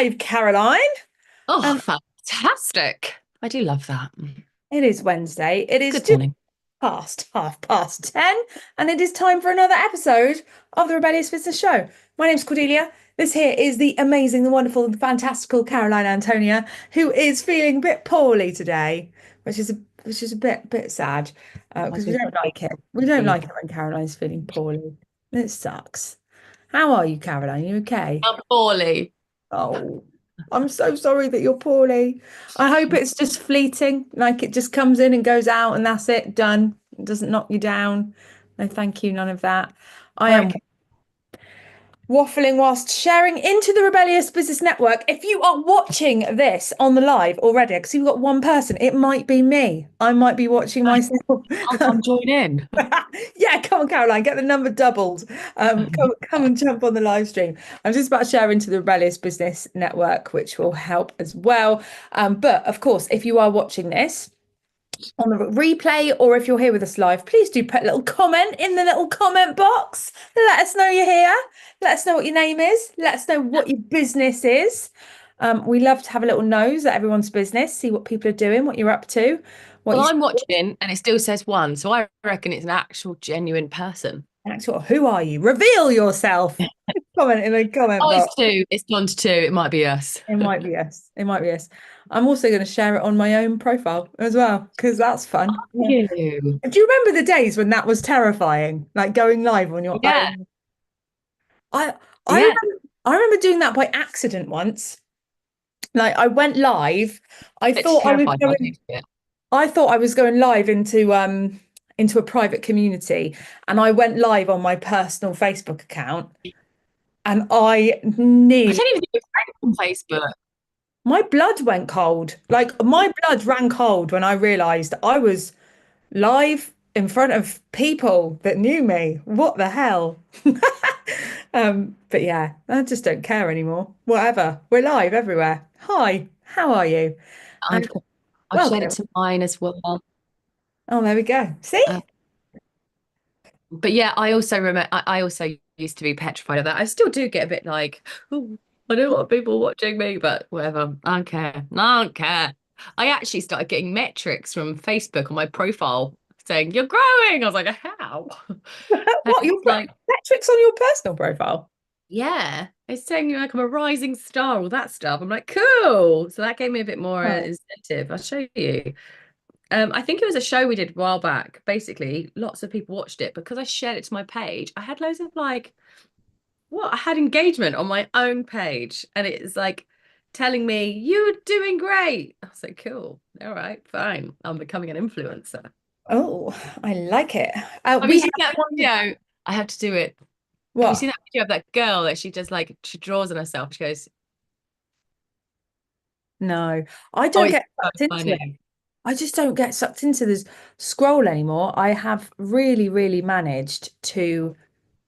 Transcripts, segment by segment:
Caroline. Oh, Um, fantastic. I do love that. it is Wednesday. It is Good just morning. past 10, and it is time for another episode of the Rebellious Business Show. My name's Cordelia. This here is the amazing, the wonderful, the fantastical Caroline Antonia, who is feeling a bit poorly today, which is a bit sad I because we do don't like it. We don't like it when Caroline's feeling poorly. It sucks. How are you, Caroline? You okay? I'm poorly. Oh, I'm so sorry that you're poorly. I hope it's just fleeting, like it just comes in and goes out and that's it, done. It doesn't knock you down. No, thank you, none of that. I am Okay. waffling whilst sharing into the Rebellious Business Network. If you are watching this on the live already, because you've got one person, it might be me. I might be watching myself. I'll come join in. Yeah, come on, Caroline, get the number doubled. Come and jump on the live stream. I'm just about to share into the Rebellious Business Network, which will help as well. But of course, if you are watching this on the replay or if you're here with us live, please do put a little comment in the little comment box. Let us know you're here. Let us know what your name is. Let us know what your business is. We love to have a little nose at everyone's business, see what people are doing, what you're up to, what Well, you I'm watching and it still says one, so I reckon it's an actual genuine person. actual. Who are you? Reveal yourself. Comment in the comment Oh, box. it's two. It's gone to two. It might be us. It might be us. It might be us. I'm also going to share it on my own profile as well because that's fun. Yeah. You. Do you remember the days when that was terrifying? Like going live on your Yeah. own. I I Yeah. remember, I remember doing that by accident once. Like I went live. I Bit thought I was terrified by going. doing it. I thought I was going live into a private community, and I went live on my personal Facebook account, and I I nearly don't even think we're friends on Facebook. my blood went cold. Like my blood ran cold when I realized I was live in front of people that knew me. What the hell? But yeah, I just don't care anymore. Whatever. We're live everywhere. Hi, how are you? And I've I've shared it welcome. to mine as well. Oh, there we go. See? Uh, But yeah, I also remember. I also used to be petrified of that. I still do get a bit like, oh, I don't want people watching me, but whatever. I don't care. I don't care. I actually started getting metrics from Facebook on my profile saying you're growing. I was like, how? And What, your it's like, metrics on your personal profile? yeah, it's saying like I'm a rising star, all that stuff. I'm like, cool. So that gave me a bit more Oh, incentive. I'll show you. I think it was a show we did a while back. Basically, lots of people watched it because I shared it to my page. I had loads of like, what? I had engagement on my own page, and it's like telling me you're doing great. I was like, cool. All right, fine. I'm becoming an influencer. oh, I like it. Have you We seen have that one. video? I have to do it. Have you What? seen that video of that girl that she does like she draws on herself? She goes, No, I "Oh, don't it's get so sucked into it. funny." I just don't get sucked into this scroll anymore. I have really, really managed to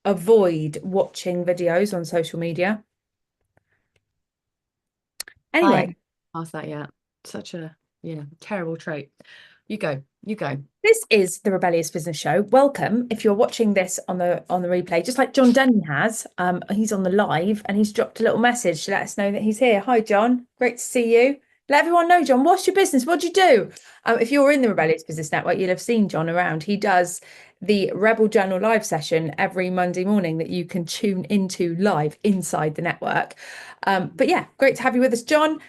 avoid watching videos on social media. I haven't Anyway, passed that yet. Such a yeah, terrible trait. You go. You go. this is the Rebellious Business Show. Welcome. If you're watching this on the replay, just like John Denny has, he's on the live and he's dropped a little message to let us know that he's here. Hi, John. Great to see you. Let everyone know, John. What's your business? What do you do? If you're in the Rebellious Business Network, you'll have seen John around. He does the Rebel Journal live session every Monday morning that you can tune into live inside the network. But yeah, great to have you with us, John.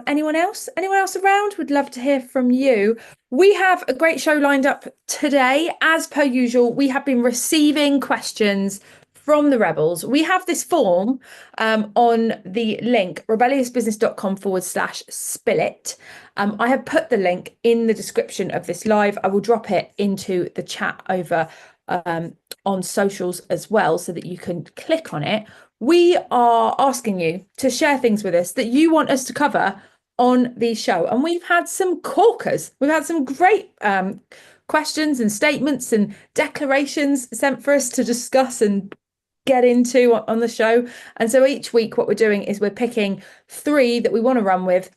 Anyone else? Anyone else around? Would love to hear from you. We have a great show lined up today. As per usual, we have been receiving questions from the rebels. We have this form on the link rebelliousbusiness.com/spillit. I have put the link in the description of this live. I will drop it into the chat over on socials as well so that you can click on it. We are asking you to share things with us that you want us to cover on the show. And we've had some corkers. We've had some great questions and statements and declarations sent for us to discuss and get into on the show. And so each week, what we're doing is we're picking three that we want to run with.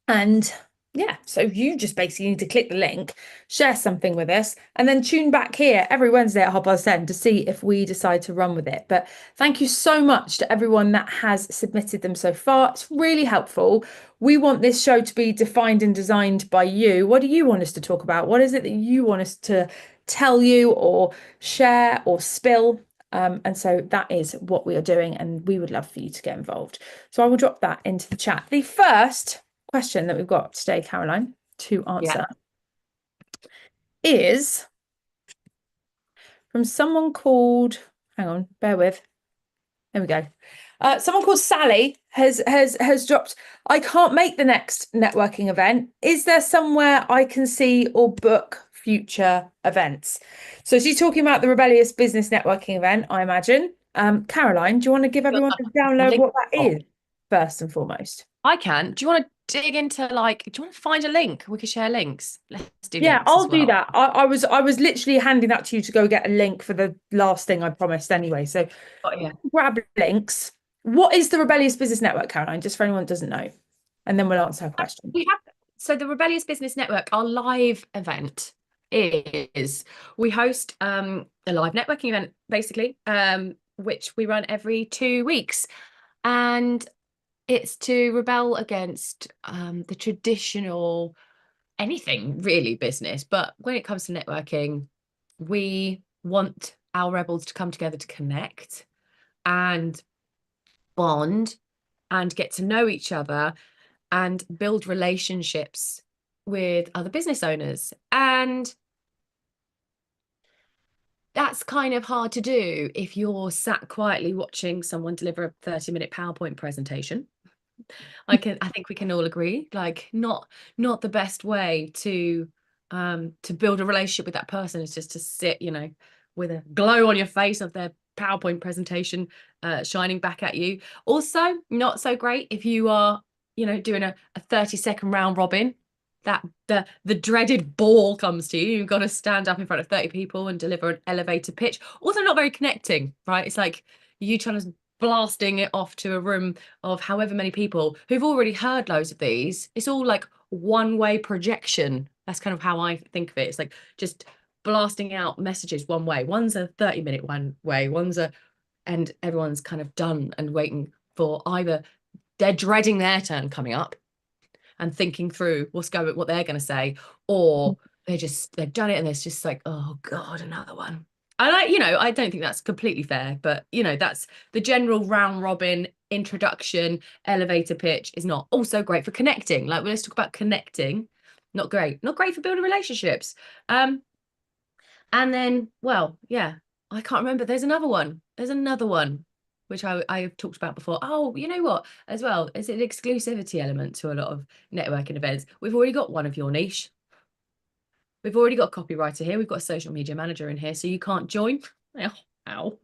And Yeah, so you just basically need to click the link, share something with us, and then tune back here every Wednesday at 10:30 to see if we decide to run with it. But thank you so much to everyone that has submitted them so far. It's really helpful. We want this show to be defined and designed by you. What do you want us to talk about? What is it that you want us to tell you or share or spill? And so that is what we are doing, and we would love for you to get involved. So I will drop that into the chat. The first question that we've got today, Caroline, to answer is from someone called, hang on, bear with. There we go. Someone called Sally has dropped, I can't make the next networking event. Is there somewhere I can see or book future events? So she's talking about the Rebellious Business Networking event, I imagine. Caroline, do you want to give everyone a download what that is first and foremost? I can. Do you want to dig into like, do you want to find a link? We could share links. Let's do Yeah, links I'll as do well. that. I was literally handing that to you to go get a link for the last thing I promised anyway. So Oh, yeah. grab links. What is the Rebellious Business Network, Caroline? Just for anyone that doesn't know. And then we'll answer her question. We have so the Rebellious Business Network, our live event is we host a live networking event basically, which we run every 2 weeks, and it's to rebel against the traditional anything really business. But when it comes to networking, we want our rebels to come together to connect and bond and get to know each other and build relationships with other business owners. And that's kind of hard to do if you're sat quietly watching someone deliver a 30-minute PowerPoint presentation. I think we can all agree, like not the best way to build a relationship with that person is just to sit, with a glow on your face of their PowerPoint presentation shining back at you. Also, not so great if you are, doing a 30-second round robin, that the dreaded ball comes to you. You've got to stand up in front of 30 people and deliver an elevator pitch. Also not very connecting, right? It's like you trying to blasting it off to a room of however many people who've already heard loads of these. It's all like one-way projection. That's kind of how I think of it. It's like just blasting out messages one way. One's a 30-minute one way, and everyone's kind of done and waiting for either they're dreading their turn coming up and thinking through what they're going to say, or they've done it and it's just like, oh God, another one. And I don't think that's completely fair, but that's the general round robin introduction elevator pitch is not also great for connecting. Like, well, let's talk about connecting. Not great for building relationships. And then, well, yeah, I can't remember. There's another one which I've talked about before. Oh, you know what? As well, it's an exclusivity element to a lot of networking events. We've already got one of your niche. We've already got a copywriter here. We've got a social media manager in here, so you can't join. Ow.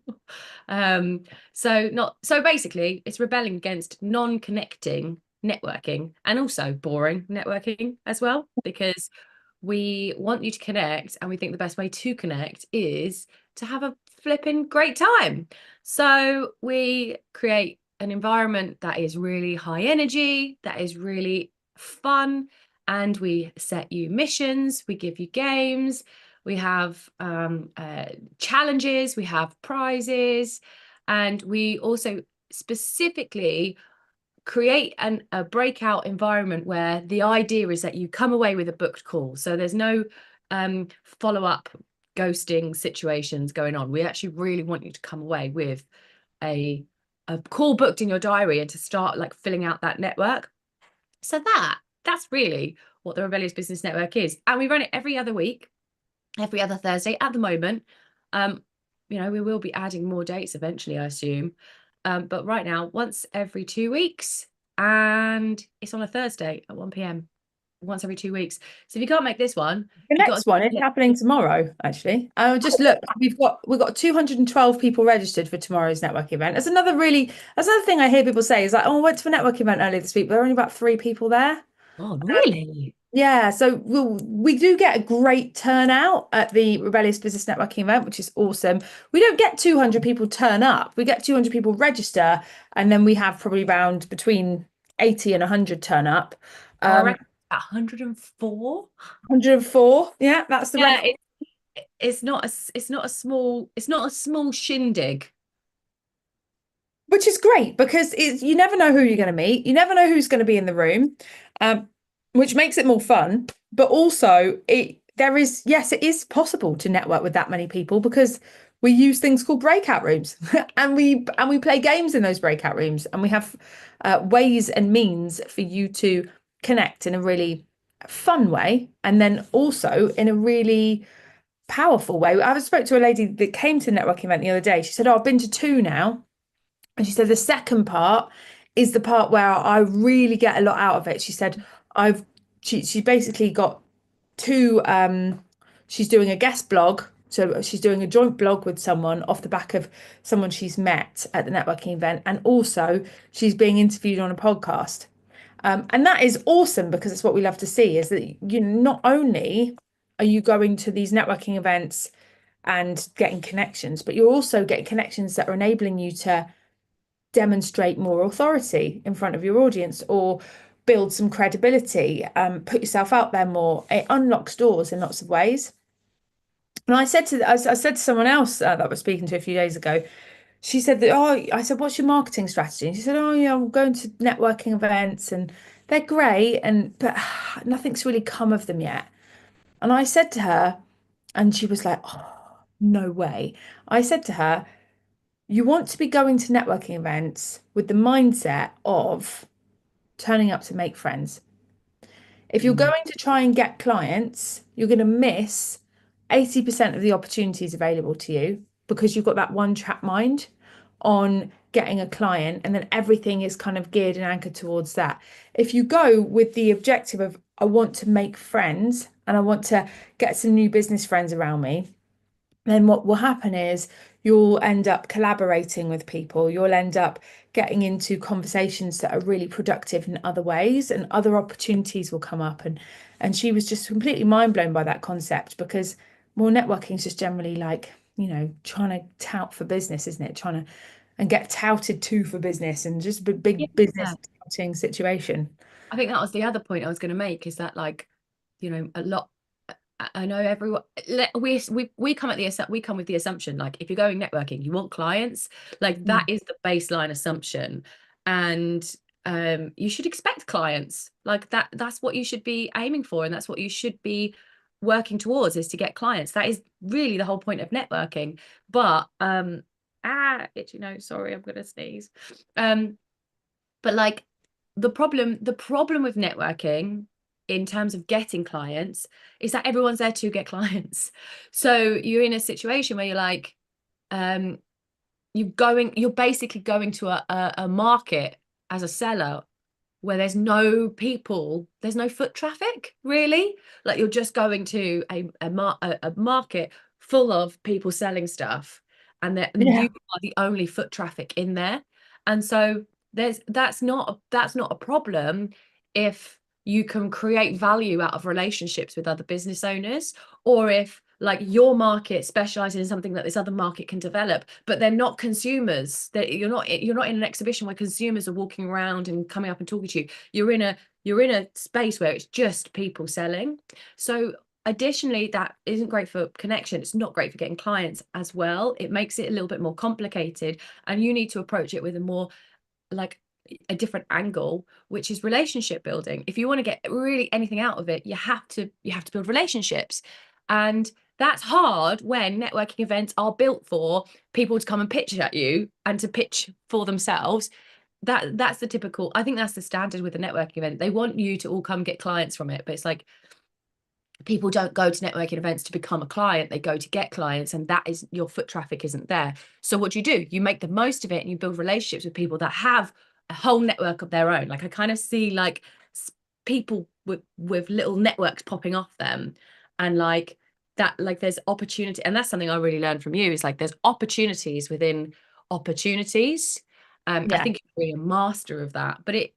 So basically, it's rebelling against non-connecting networking and also boring networking as well, because we want you to connect, and we think the best way to connect is to have a flipping great time. So we create an environment that is really high energy, that is really fun, and we set you missions, we give you games, we have challenges, we have prizes, and we also specifically create a breakout environment where the idea is that you come away with a booked call. So there's no follow-up ghosting situations going on. We actually really want you to come away with a call booked in your diary and to start like filling out that network. So that's really what the Rebellious Business Network is. And we run it every other week, every other Thursday at the moment. We will be adding more dates eventually, I assume. But right now, once every 2 weeks, and it's on a Thursday at 1 p.m. once every 2 weeks. So if you can't make this one, The next one is happening tomorrow, actually. Just look, we've got 212 people registered for tomorrow's networking event. That's another thing I hear people say is like, oh, I went to a networking event earlier this week, but there are only about 3 people there. Oh, really? Yeah, so we do get a great turnout at the Rebellious Business Networking event, which is awesome. We don't get 200 people turn up. We get 200 people register, and then we have probably around between 80 and 100 turn up. I reckon 104. 104. Yeah, that's the Yeah, record. it's not a small shindig. Which is great because you never know who you're going to meet. You never know who's going to be in the room, um, which makes it more fun. But also, yes, it is possible to network with that many people because we use things called breakout rooms, and we play games in those breakout rooms, and we have ways and means for you to connect in a really fun way, and then also in a really powerful way. I spoke to a lady that came to the networking event the other day. She said, "Oh, I've been to two now." And she said the second part is the part where I really get a lot out of it. She said I've she basically got two she's doing a guest blog. So she's doing a joint blog with someone off the back of someone she's met at the networking event. And also she's being interviewed on a podcast. And that is awesome because it's what we love to see is that not only are you going to these networking events and getting connections, but you're also getting connections that are enabling you to demonstrate more authority in front of your audience or build some credibility, put yourself out there more. It unlocks doors in lots of ways. And I said to someone else that I was speaking to a few days ago, she said that, oh, I said, what's your marketing strategy? And she said, oh, yeah, I'm going to networking events and they're great, but nothing's really come of them yet. And I said to her, and she was like, oh, no way. I said to her, you want to be going to networking events with the mindset of turning up to make friends. If you're Mm. going to try and get clients, you're going to miss 80% of the opportunities available to you because you've got that one track mind on getting a client, and then everything is kind of geared and anchored towards that. If you go with the objective of, I want to make friends and I want to get some new business friends around me, then what will happen is you'll end up collaborating with people. You'll end up getting into conversations that are really productive in other ways, and other opportunities will come up. And she was just completely mind blown by that concept because more networking is just generally like, trying to tout for business, isn't it? Trying to and get touted to for business and just a big business Yeah. touting situation. I think that was the other point I was going to make is that like, a lot. I know everyone. We come we come with the assumption like if you're going networking, you want clients. Like that Mm. is the baseline assumption, and you should expect clients. Like that's what you should be aiming for, and that's what you should be working towards is to get clients. That is really the whole point of networking. But itchy nose. Sorry, I'm gonna sneeze. But like the problem with networking in terms of getting clients is that everyone's there to get clients. So you're in a situation where you're like, um, you're basically going to a market as a seller where there's no foot traffic really. Like you're just going to a market full of people selling stuff, and you Yeah. are the only foot traffic in there. And so that's not a problem if you can create value out of relationships with other business owners, or if like your market specializes in something that this other market can develop, but they're not consumers. That you're not in an exhibition where consumers are walking around and coming up and talking to you. You're in a space where it's just people selling. So additionally, that isn't great for connection. It's not great for getting clients as well. It makes it a little bit more complicated, and you need to approach it with a more like a different angle, which is relationship building. If you want to get really anything out of it, you have to build relationships. And that's hard when networking events are built for people to come and pitch at you and to pitch for themselves. That's the typical, I think that's the standard with a networking event. They want you to all come get clients from it, but it's like people don't go to networking events to become a client, they go to get clients, and that is your foot traffic isn't there. So what do? You make the most of it and you build relationships with people that have a whole network of their own. Like I kind of see like people with little networks popping off them, and like that, like there's opportunity. And that's something I really learned from you is like there's opportunities within opportunities. I Yeah. think you're really a master of that, but it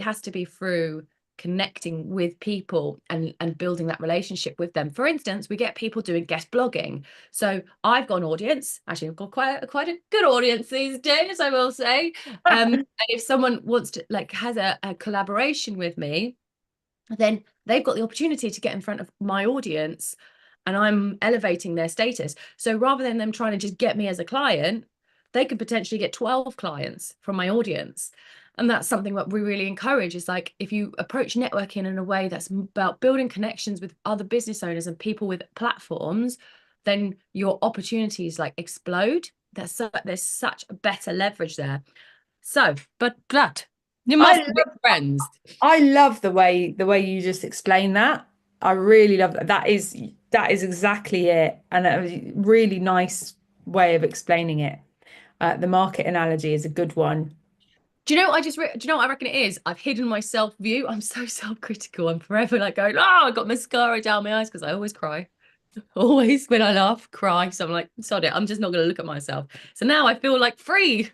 has to be through connecting with people and building that relationship with them. For instance, we get people doing guest blogging. So I've got an audience. Actually, I've got quite a good audience these days, I will say. And if someone wants to like has a collaboration with me, then they've got the opportunity to get in front of my audience and I'm elevating their status. So rather than them trying to just get me as a client, they could potentially get 12 clients from my audience. And that's something that we really encourage, is like, if you approach networking in a way that's about building connections with other business owners and people with platforms, then your opportunities like explode. There's such a better leverage there. So, but you I must be love, friends. I love the way you just explained that. I really love that. That is exactly it, and a really nice way of explaining it. The market analogy is a good one. Do you know what do you know what I reckon it is? I've hidden my self view. I'm so self-critical. I'm forever like going, oh, I got mascara down my eyes because I always cry. Always when I laugh, cry. So I'm like, sod it. I'm just not going to look at myself. So now I feel like free.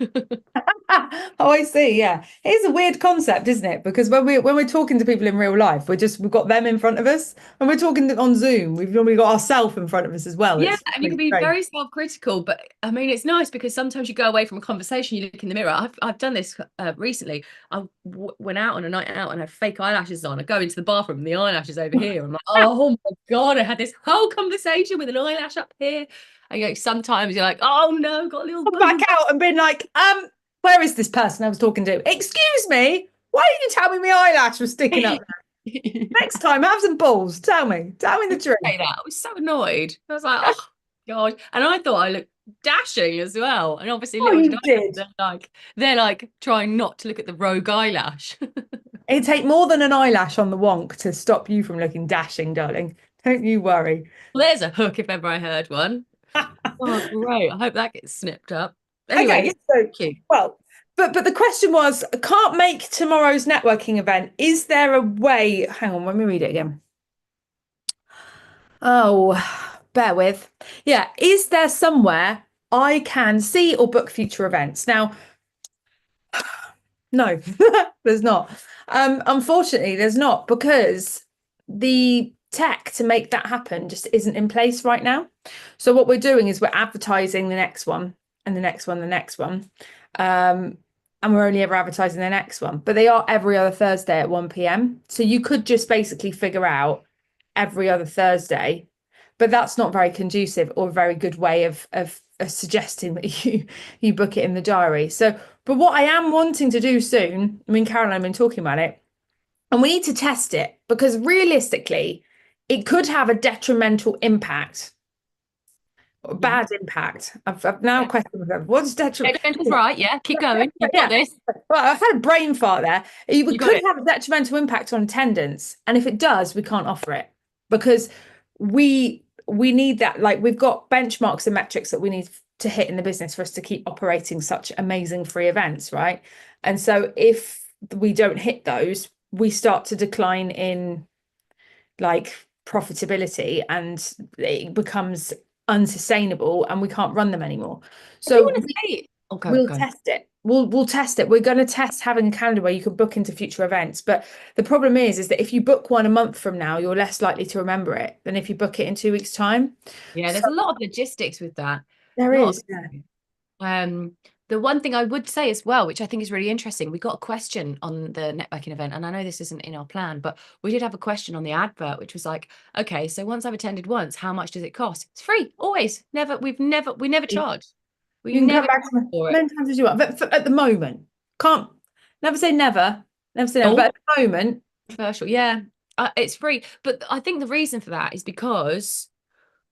Oh, I see. Yeah, it is a weird concept, isn't it? Because when we're talking to people in real life, we've got them in front of us, and we're talking on Zoom. We've normally got ourselves in front of us as well. Yeah, It's and you can really be strange. very self-critical, but I mean, it's nice because sometimes you go away from a conversation, you look in the mirror. I've done this recently. I went out on a night out and had fake eyelashes on. I go into the bathroom and the eyelashes over here. I'm like, oh my God, I had this whole conversation with an eyelash up here. And sometimes you're like, oh no, got a little Come back boob. out and been like, where is this person I was talking to? Excuse me, why didn't you tell me my eyelash was sticking up? Next time, have some balls. Tell me the truth. Say that. I was so annoyed. I was like, oh God. And I thought I looked dashing as well. And obviously Oh, little did you I know did. they're like trying not to look at the rogue eyelash. It'd take more than an eyelash on the wonk to stop you from looking dashing, darling. Don't you worry. Well, there's a hook if ever I heard one. Oh, great. I hope that gets snipped up. Anyway, Okay, yeah, so thank you. well, but the question was, can't make tomorrow's networking event. Is there a way? Hang on, let me read it again. Oh, bear with. Yeah, is there somewhere I can see or book future events? Now, no, there's not. Unfortunately, there's not, because the tech to make that happen just isn't in place right now. So what we're doing is we're advertising the next one and the next one, the next one. And we're only ever advertising the next one, but they are every other Thursday at 1 p.m. So you could just basically figure out every other Thursday, but that's not very conducive or a very good way of suggesting that you book it in the diary. So, but what I am wanting to do soon, I mean, Caroline, I've been talking about it, and we need to test it, because realistically, it could have a detrimental impact, or Mhm. bad impact. I've now Yeah. questioned myself. What's detrimental? Detrimental's right. Yeah, keep going. You've got Yeah. this. Well, I've had a brain fart there. You It got could it. have a detrimental impact on attendance, and if it does, we can't offer it, because we need that. Like, we've got benchmarks and metrics that we need to hit in the business for us to keep operating such amazing free events, right? And so if we don't hit those, we start to decline in like profitability, and it becomes unsustainable, and we can't run them anymore. If you So want to say, oh, we'll go. test it. We'll test it. We're going to test having a calendar where you can book into future events. But the problem is that if you book one a month from now, you're less likely to remember it than if you book it in 2 weeks' time. Yeah, So there's a lot of logistics with that. there Lot is. of the one thing I would say as well, which I think is really interesting, we got a question on the networking event, and I know this isn't in our plan, but we did have a question on the advert, which was like, okay, so once I've attended once, how much does it cost? It's free, always. We never You charge. We can come never back charge to me for as it. many times as you want. But at the moment, can't never say never. Never say never. But Oh, at the moment, controversial. Yeah, it's free. But I think the reason for that is because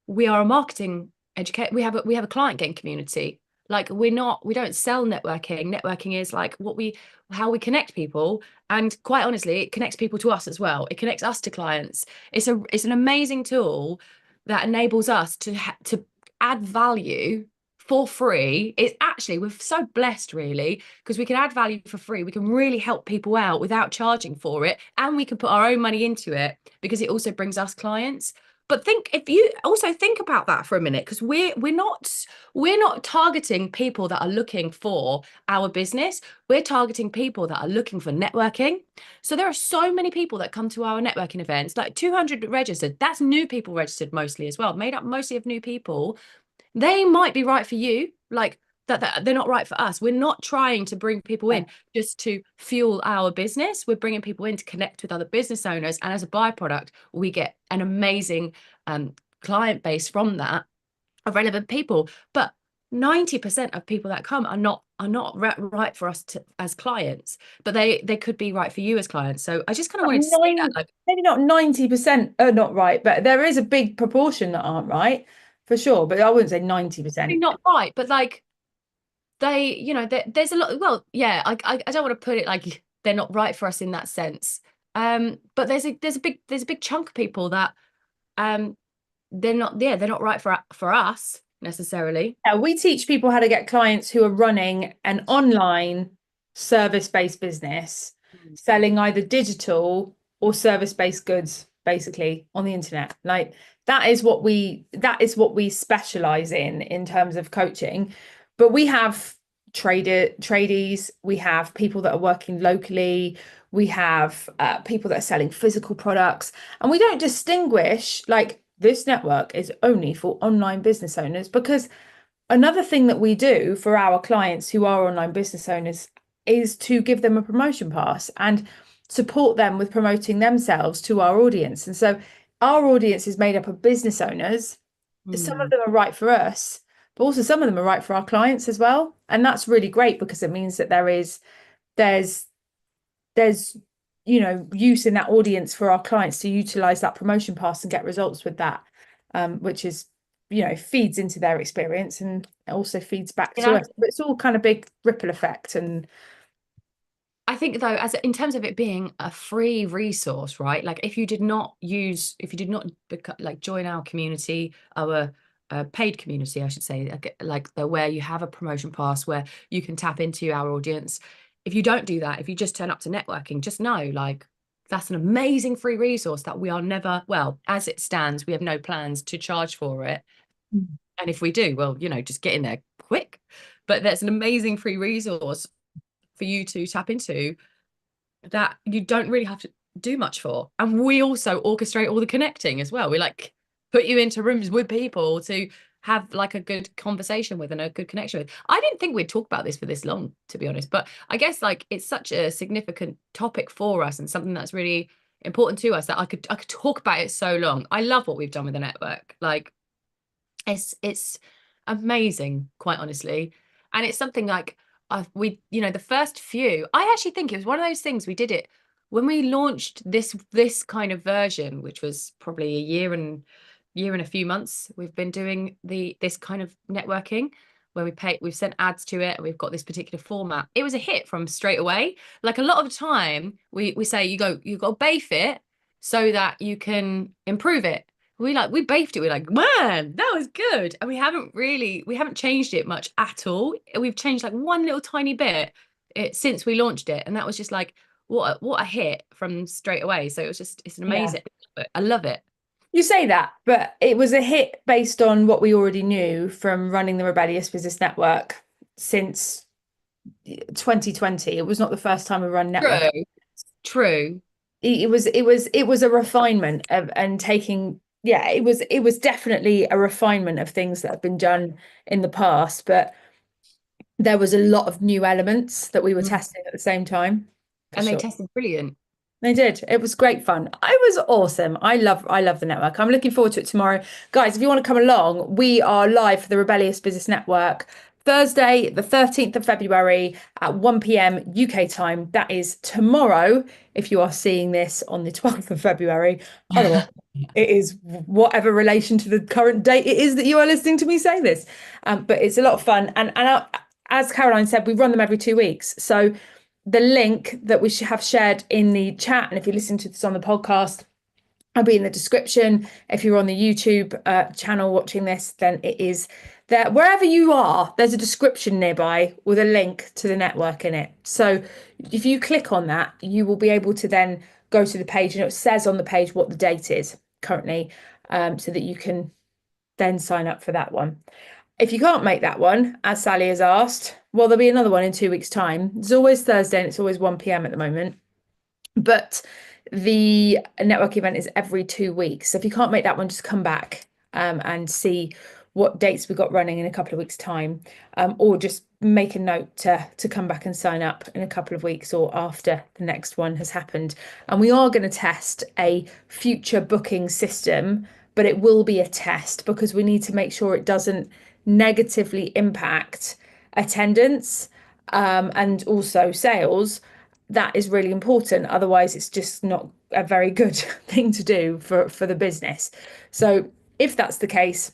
we are a marketing educate. We have a client getting community. Like, we don't sell networking. Networking is like how we connect people. And quite honestly, it connects people to us as well. It connects us to clients. It's an amazing tool that enables us to add value for free. It's actually, we're so blessed really, because we can add value for free. We can really help people out without charging for it. And we can put our own money into it because it also brings us clients. But if you also think about that for a minute, because we're not targeting people that are looking for our business. We're targeting people that are looking for networking. So there are so many people that come to our networking events, like 200 registered. That's new people registered mostly as well, made up mostly of new people. They might be right for you. Like, that they're not right for us. We're not trying to bring people in just to fuel our business. We're bringing people in to connect with other business owners, and as a byproduct, we get an amazing client base from that of relevant people. But 90% of people that come are not right for us as clients, but they could be right for you as clients. So I just kind of wanted to say that, like, maybe not 90% are not right, but there is a big proportion that aren't right, for sure. But I wouldn't say 90%. not right, but like they, you know, there's a lot. Well, yeah, I don't want to put it like they're not right for us in that sense. But there's a big chunk of people that they're not right for us necessarily. Yeah, we teach people how to get clients who are running an online service-based business, selling either digital or service-based goods, basically on the internet. Like that is what we specialize in terms of coaching. But we have tradies, we have people that are working locally, we have people that are selling physical products, and we don't distinguish like this network is only for online business owners, because another thing that we do for our clients who are online business owners is to give them a promotion pass and support them with promoting themselves to our audience. And so our audience is made up of business owners. Some of them are right for us, but also some of them are right for our clients as well. And that's really great because it means that there's use in that audience for our clients to utilize that promotion pass and get results with that, which is feeds into their experience and also feeds back to us. But it's all kind of big ripple effect. And I think though, as in terms of it being a free resource, right? Like if you did not like join our community, our paid community, I should say, like where you have a promotion pass where you can tap into our audience. If you don't do that, if you just turn up to networking, just know like that's an amazing free resource that we are never, well, as it stands, we have no plans to charge for it. And if we do, well, just get in there quick. But that's an amazing free resource for you to tap into that you don't really have to do much for. And we also orchestrate all the connecting as well. We like put you into rooms with people to have like a good conversation with and a good connection with. I didn't think we'd talk about this for this long, to be honest, but I guess like it's such a significant topic for us and something that's really important to us that I could talk about it so long. I love what we've done with the network. Like it's amazing, quite honestly. And it's something like the first few, I actually think it was one of those things we did it when we launched this kind of version, which was probably a year and a few months. We've been doing this kind of networking where we've sent ads to it and we've got this particular format. It was a hit from straight away. Like a lot of the time we say you've got to bafe it so that you can improve it. We beefed it. We're like, man, that was good. And we haven't changed it much at all. We've changed like one little tiny bit since we launched it. And that was just like, what a hit from straight away. So it's an amazing, I love it. You say that, but it was a hit based on what we already knew from running the Rebellious Business Network since 2020. It was not the first time we run network. True. It was a refinement and taking. Yeah, it was definitely a refinement of things that have been done in the past, but there was a lot of new elements that we were testing at the same time. And they tested brilliant. They did. It was great fun. It was awesome. I love the network. I'm looking forward to it tomorrow. Guys, if you want to come along, we are live for the Rebellious Business Network Thursday, the 13th of February at 1 p.m. UK time. That is tomorrow. If you are seeing this on the 12th of February, otherwise it is whatever relation to the current date it is that you are listening to me say this. But it's a lot of fun. And as Caroline said, we run them every 2 weeks. So the link that we have shared in the chat, and if you listen to this on the podcast, I'll be in the description. If you're on the YouTube channel watching this, then it is there. Wherever you are, there's a description nearby with a link to the network in it. So if you click on that, you will be able to then go to the page, and it says on the page what the date is currently, so that you can then sign up for that one. If you can't make that one, as Sally has asked, well, there'll be another one in 2 weeks' time. It's always Thursday and it's always 1 p.m. at the moment. But the network event is every 2 weeks. So if you can't make that one, just come back and see what dates we got running in a couple of weeks' time, or just make a note to come back and sign up in a couple of weeks or after the next one has happened. And we are going to test a future booking system, but it will be a test because we need to make sure it doesn't negatively impact attendance, and also sales. That is really important. Otherwise, it's just not a very good thing to do for the business. So if that's the case,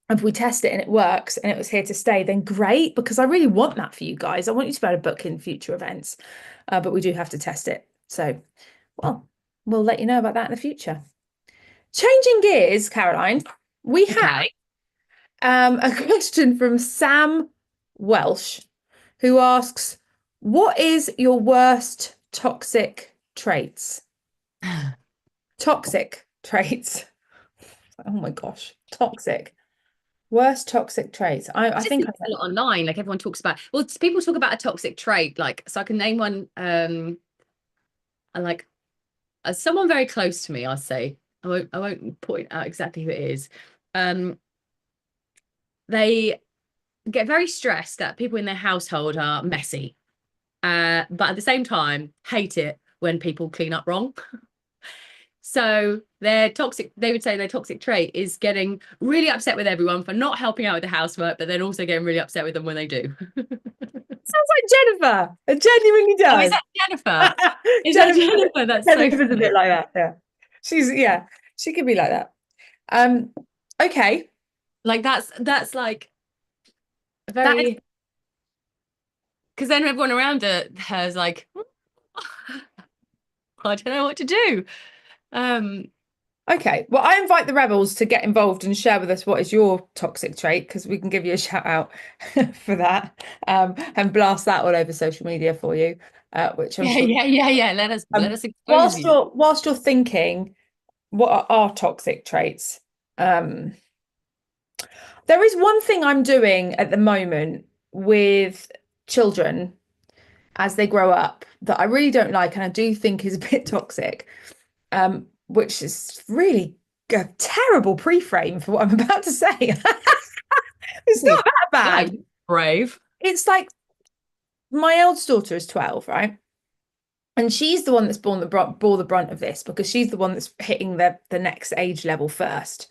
if we test it and it works and it was here to stay, then great, because I really want that for you guys. I want you to be able to book in future events, but we do have to test it. So, well, we'll let you know about that in the future. Changing gears, Caroline, we have a question from Sam Welsh, who asks, what is your worst toxic traits? Toxic traits. Oh my gosh, toxic. Worst toxic traits. I think a lot online, like everyone talks about, well, people talk about a toxic trait, like, so I can name one, and like someone very close to me, I'll say. I won't point out exactly who it is. They get very stressed that people in their household are messy, but at the same time hate it when people clean up wrong. So they would say their toxic trait is getting really upset with everyone for not helping out with the housework, but then also getting really upset with them when they do. Sounds like Jennifer. It genuinely does. Oh, is that Jennifer? Is that Jennifer? That's Jennifer's a bit like that. Yeah. She could be like that. Okay. Like that's like very, because then everyone around her is like, I don't know what to do. Okay, well, I invite the rebels to get involved and share with us what is your toxic trait, because we can give you a shout out for that, and blast that all over social media for you, which I'm sure. Yeah. Let us expose you. Whilst you're thinking, what are our toxic traits? There is one thing I'm doing at the moment with children as they grow up that I really don't like, and I do think is a bit toxic. Which is really a terrible pre-frame for what I'm about to say. It's not that bad. Brave. It's like my eldest daughter is 12, right? And she's the one that's bore the brunt of this, because she's the one that's hitting the next age level first.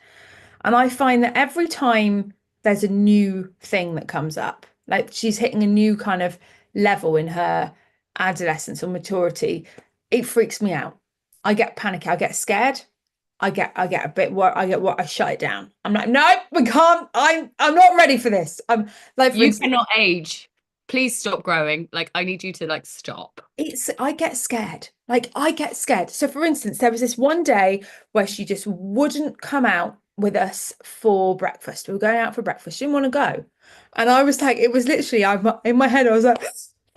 And I find that every time there's a new thing that comes up, like she's hitting a new kind of level in her adolescence or maturity, it freaks me out. I get panicky. I get scared. I get a bit worried. I shut it down. I'm like, no, we can't. I'm not ready for this. I'm like, you cannot age. Please stop growing. Like, I need you to like stop. I get scared. Like, I get scared. So for instance, there was this one day where she just wouldn't come out with us for breakfast. We were going out for breakfast. She didn't want to go. And I was like, it was literally, I'm in my head, I was like,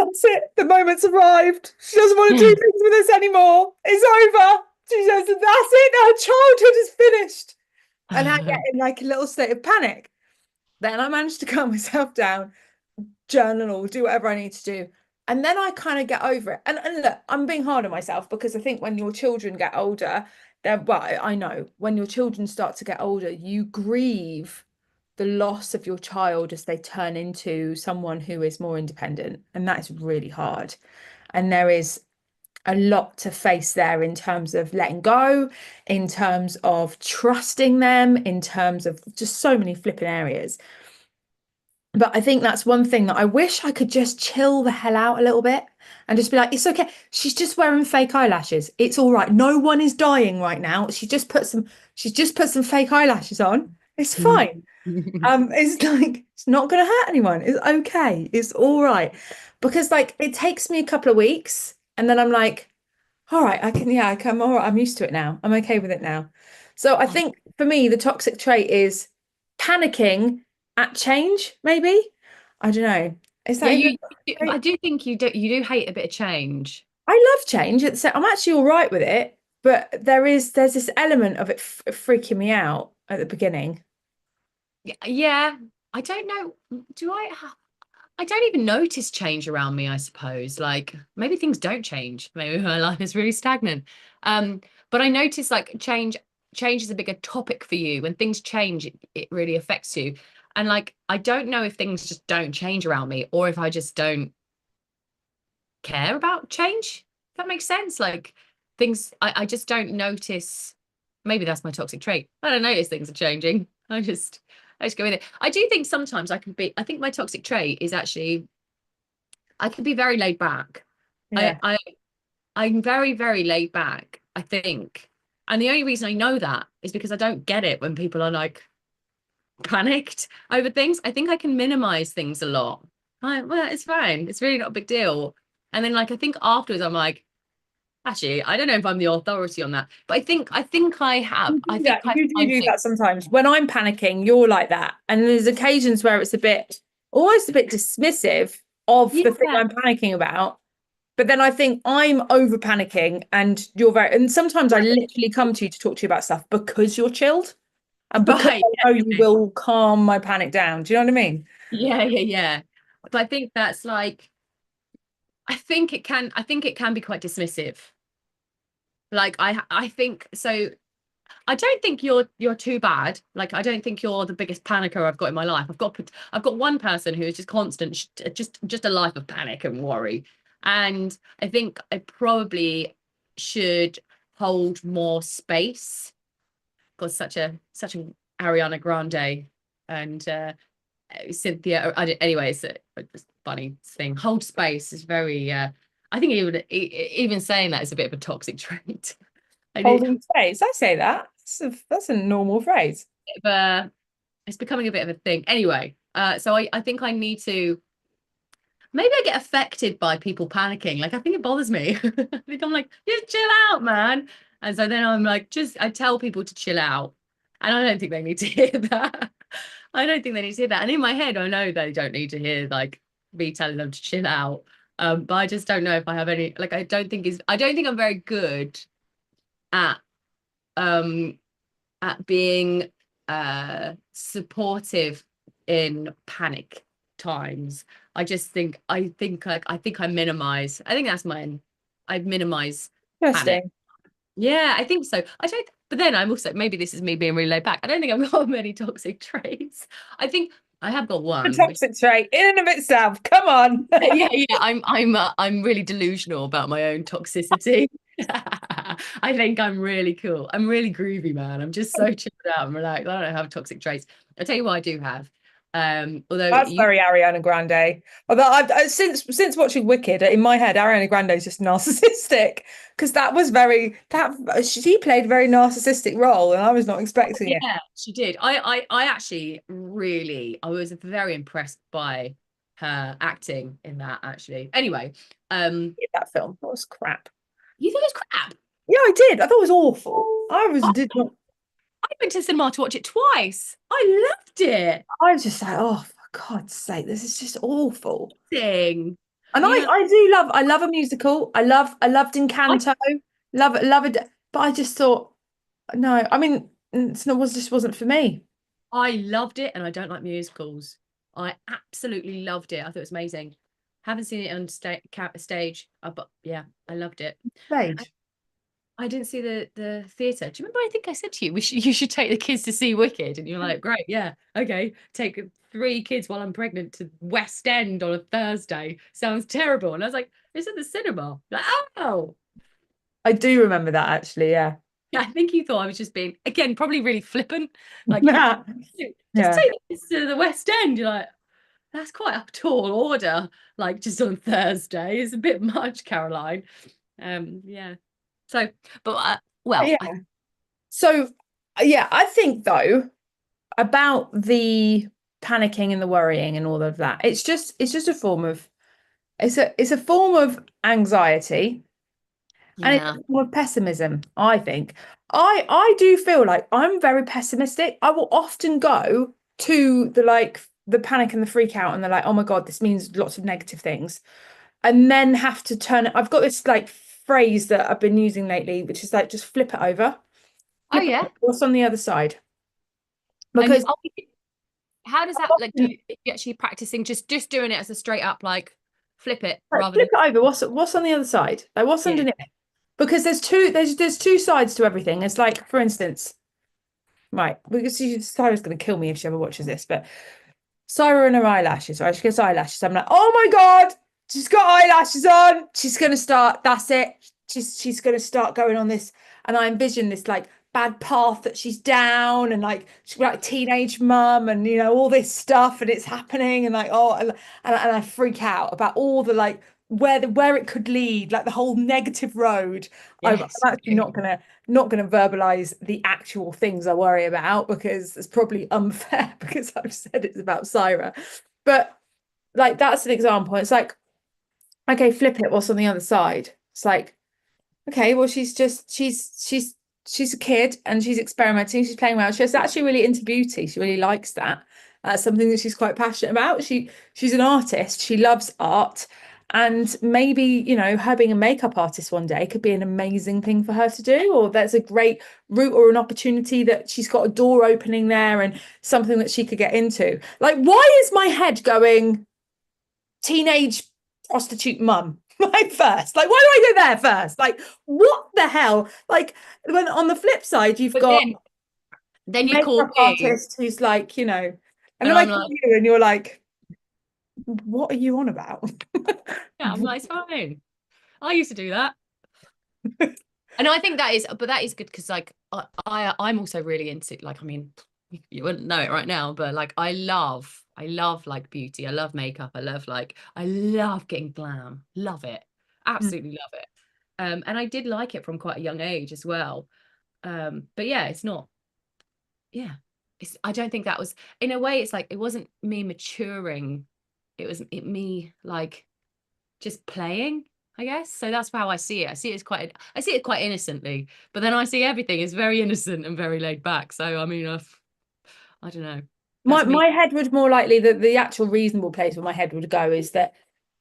that's it. The moment's arrived. She doesn't want to do things with us anymore. It's over. She says, that's it. Her childhood is finished. And I get in like a little state of panic. Then I managed to calm myself down, journal, or do whatever I need to do. And then I kind of get over it. And look, I'm being hard on myself, because I think when your children get older, I know when your children start to get older, you grieve the loss of your child as they turn into someone who is more independent. And that is really hard. And there is a lot to face there in terms of letting go, in terms of trusting them, in terms of just so many flipping areas. But I think that's one thing that I wish I could just chill the hell out a little bit and just be like, it's okay. She's just wearing fake eyelashes. It's all right. No one is dying right now. She's just put some fake eyelashes on. It's fine. It's like, it's not going to hurt anyone. It's okay. It's all right. Because like, it takes me a couple of weeks and then I'm like, all right, I'm all right. I'm used to it now. I'm okay with it now. So I think for me, the toxic trait is panicking at change, maybe. I don't know. Is that I do think you do hate a bit of change. I love change. I'm actually all right with it, but there's this element of it freaking me out at the beginning. Yeah, I don't know. I don't even notice change around me, I suppose. Like maybe things don't change. Maybe my life is really stagnant. But I notice like change change is a bigger topic for you. When things change, it really affects you. And like, I don't know if things just don't change around me, or if I just don't care about change. If that makes sense. Like things, I just don't notice. Maybe that's my toxic trait. I don't notice things are changing. I just go with it. I do think sometimes I think my toxic trait is actually, I can be very laid back. Yeah. I'm very, very laid back, I think. And the only reason I know that is because I don't get it when people are like panicked over things. I think I can minimize things a lot. Well, it's fine. It's really not a big deal. And then like I think afterwards I'm like, actually, I don't know if I'm the authority on that, but I think I have. You I do think that. I You do find do things. that sometimes. When I'm panicking, you're like that. And there's occasions where it's a bit, almost a bit dismissive of the thing Yeah. I'm panicking about. But then I think I'm over panicking and you're very, and sometimes I literally come to you to talk to you about stuff because you're chilled and because Right. I know you will calm my panic down. Do you know what I mean? Yeah, yeah, yeah. But I think that's like, I think it can be quite dismissive. Like I think so. I don't think you're too bad. Like I don't think you're the biggest panicker I've got in my life. I've got one person who is just constant, just a life of panic and worry. And I think I probably should hold more space because such a Ariana Grande and Cynthia. Anyways, it's funny thing. Hold space is very. I think even saying that is a bit of a toxic trait. I do. Holding space. I say that. That's a normal phrase. It's becoming a bit of a thing. Anyway, so I think I need to, maybe I get affected by people panicking. Like I think it bothers me. I think I'm like, just chill out, man. And so then I'm like, I tell people to chill out. And I don't think they need to hear that. I don't think they need to hear that. And in my head, I know they don't need to hear like me telling them to chill out. But I just don't know if I have any, like I don't think I'm very good at um being supportive in panic times. I think I minimize. I think that's mine. I minimize panic. Interesting. Yeah, I think so. I don't, but then I'm also, maybe this is me being really laid back. I don't think I've got many toxic traits. I think I have got A one, which toxic trait in and of itself. Come on. yeah, yeah, I'm really delusional about my own toxicity. I think I'm really cool. I'm really groovy, man. I'm just so chilled out and relaxed. I don't have toxic traits. I'll tell you what I do have. Although That's you, very Ariana Grande. Although since watching Wicked, in my head, Ariana Grande is just narcissistic because that was very that she played a very narcissistic role, and I was not expecting it. yeah, she did. I actually really, I was very impressed by her acting in that. Actually, anyway, That film that was crap. you think it's crap? Yeah, I did. I thought it was awful. I, Did not. I went to the cinema to watch it twice. I loved it. I was just like, oh, for God's sake, this is just awful. Thing, And you know, I love a musical. I loved I Encanto. Love it. But I just thought, no, I mean, just wasn't for me. I loved it, and I don't like musicals. I absolutely loved it. I thought it was amazing. Haven't seen it on stage, but yeah, I loved it. I, Stage. I didn't see the theatre. Do you remember? I think I said to you, you should take the kids to see Wicked, and you're like, great, yeah, okay. Take 3 kids while I'm pregnant to West End on a Thursday. Sounds terrible. And I was like, it's at the cinema. Like, oh, I do remember that actually, yeah. yeah. I think you thought I was just being, again, probably really flippant. Like, yeah, just Yeah. take the kids to the West End. You're like, that's quite a tall order, like just on Thursday. It's a bit much, Caroline. Yeah. So, but well, Yeah. So, yeah, I think though about the panicking and the worrying and all of that, it's just a form of it's a form of anxiety and it's yeah, a form of pessimism, I think. I do feel like I'm very pessimistic. I will often go to the panic and the freak out and they're like, oh my God, this means lots of negative things. And then have to turn it. I've got this like phrase that I've been using lately, which is like just flip it over. oh Flip it yeah. over. What's on the other side? And Because how does that like? Do often, you actually practicing just doing it as a straight up like flip it like, rather than flip it over. What's on the other side? Like what's yeah, underneath? Because there's two sides to everything. It's like, for instance, Right, because Sarah's going to kill me if she ever watches this, but Sarah and her eyelashes, right? She gets eyelashes. I'm like, oh my God, she's got eyelashes on. She's going to start, that's it. She's going to start going on this. And I envision this like bad path that she's down and like she's like teenage mum and, all this stuff and it's happening. And like, oh, and I freak out about all the like, where it could lead, like the whole negative road. I'm Yes. actually not gonna verbalize the actual things I worry about because it's probably unfair because I've said it's about Syra. But like that's an example. It's like, okay, flip it, what's on the other side? It's like, okay, well, she's a kid and she's experimenting, she's playing around. She's actually really into beauty. She really likes that. That's something that she's quite passionate about. She's an artist, she loves art. And maybe, her being a makeup artist one day could be an amazing thing for her to do, or there's a great route or an opportunity that she's got a door opening there and something that she could get into. Like, why is my head going teenage prostitute mum? Like first, like why do I go there first? Like what the hell? Like when on the flip side, you've But got then you call makeup me, artist who's like, and and then I I'm call like, you and you're like, what are you on about? yeah, I'm like, it's fine. I used to do that. And I think that is good because like I'm also really into like, I mean, you wouldn't know it right now, but like I love like beauty. I love makeup. I love getting glam. Love it. Absolutely love it. And I did like it from quite a young age as well. But yeah, it's not, yeah. I don't think that was, in a way, it's like it wasn't me maturing. Me like just playing, I guess. So that's how I see it. I see it quite innocently, but then I see everything as very innocent and very laid back. So I mean, I don't know. My That's me. my head would more likely the actual reasonable place where my head would go is that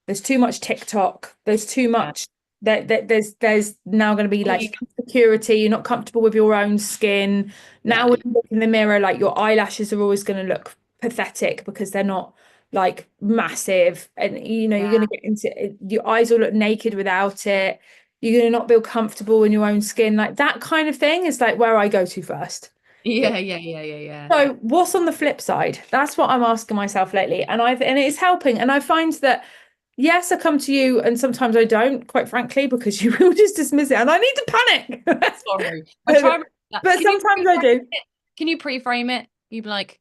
there's too much TikTok. There's too Yeah. much there's now going to be Oh, like insecurity. You're not comfortable with your own skin. Now yeah. when you look in the mirror, like your eyelashes are always going to look pathetic because they're not like massive, and you're going to Yeah. get into your eyes will look naked without it. You're going to not feel comfortable in your own skin. Like that kind of thing is like where I go to first. Yeah. Yeah. Yeah. Yeah. Yeah. So what's on the flip side? That's what I'm asking myself lately. And it's helping. And I find that yes, I come to you and sometimes I don't, quite frankly, because you will just dismiss it and I need to panic. Sorry. I try. But sometimes I do. Can you pre-frame it? You'd be like,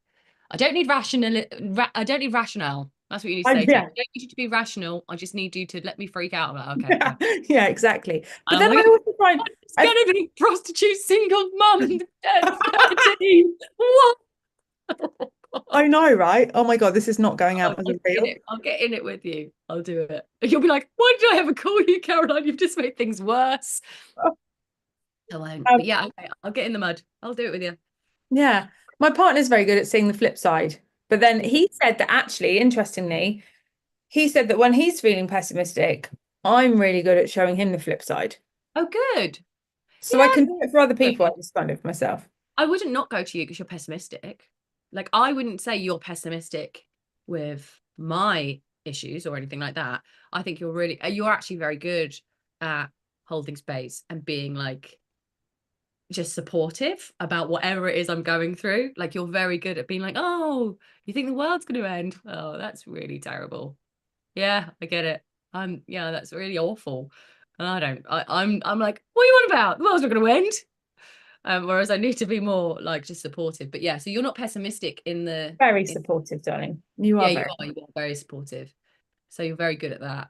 I don't need rationale. That's what you need to I, say to me. yeah. I don't need you to be rational. I just need you to let me freak out. I'm like, okay, Yeah, fine. yeah, exactly. But And I'm then like, I also find it's I gonna be prostitute single mum at 13. What? I know, right? Oh my God, this is not going out as a reel. I'll get in it with you. I'll do it. You'll be like, why did I ever call you, Caroline? You've just made things worse. I won't. But Um, yeah, okay, I'll get in the mud. I'll do it with you. yeah, my partner's very good at seeing the flip side. But then he said that actually, interestingly, he said that when he's feeling pessimistic, I'm really good at showing him the flip side. Oh, good. So I Yeah. can do it for other people. I just can't do it for myself. I wouldn't not go to you because you're pessimistic. Like, I wouldn't say you're pessimistic with my issues or anything like that. I think you're actually very good at holding space and being like just supportive about whatever it is I'm going through. Like, you're very good at being like, oh, you think the world's going to end? Oh, that's really terrible. Yeah, I get it. Yeah, that's really awful. And I'm like, what are you on about? The world's not going to end. Whereas I need to be more like just supportive. But yeah, so you're not pessimistic Very supportive, darling. You yeah, are very. you are very supportive. So you're very good at that.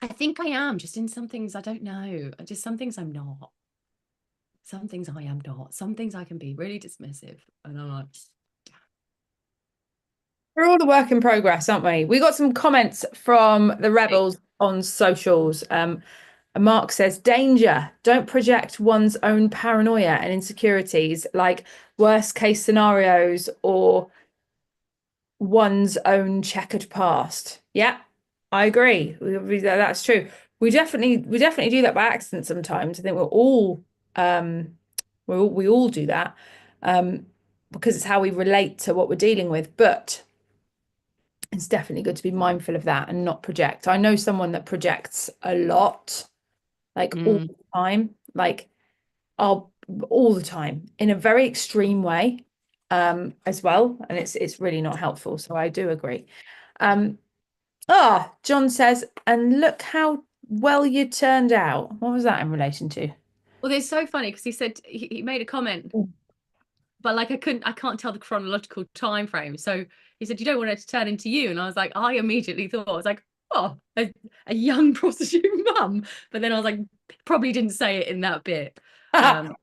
I think I am just in some things I don't know. Just some things I'm not. Some things I am not. Some things I can be really dismissive. And I'm like, We're all the work in progress, aren't we? We got some comments from the rebels on socials. Mark says, danger. Don't project one's own paranoia and insecurities like worst case scenarios or one's own checkered past. Yeah, I agree. That's true. We definitely do that by accident sometimes. I think we all do that um, because it's how we relate to what we're dealing with. But it's definitely good to be mindful of that and not project. I know someone that projects a lot, like all mm, the time. Like I'll all the time in a very extreme way, as well, and it's really not helpful. So I do agree. Um, John says, and look how well you turned out. What was that in relation to? Well, it's so funny because he said he made a comment, but like I can't tell the chronological time frame. So he said, you don't want it to turn into you. And I was like, I immediately thought, I was like, oh, a young prostitute mum. But then I was like, probably didn't say it in that bit. Um,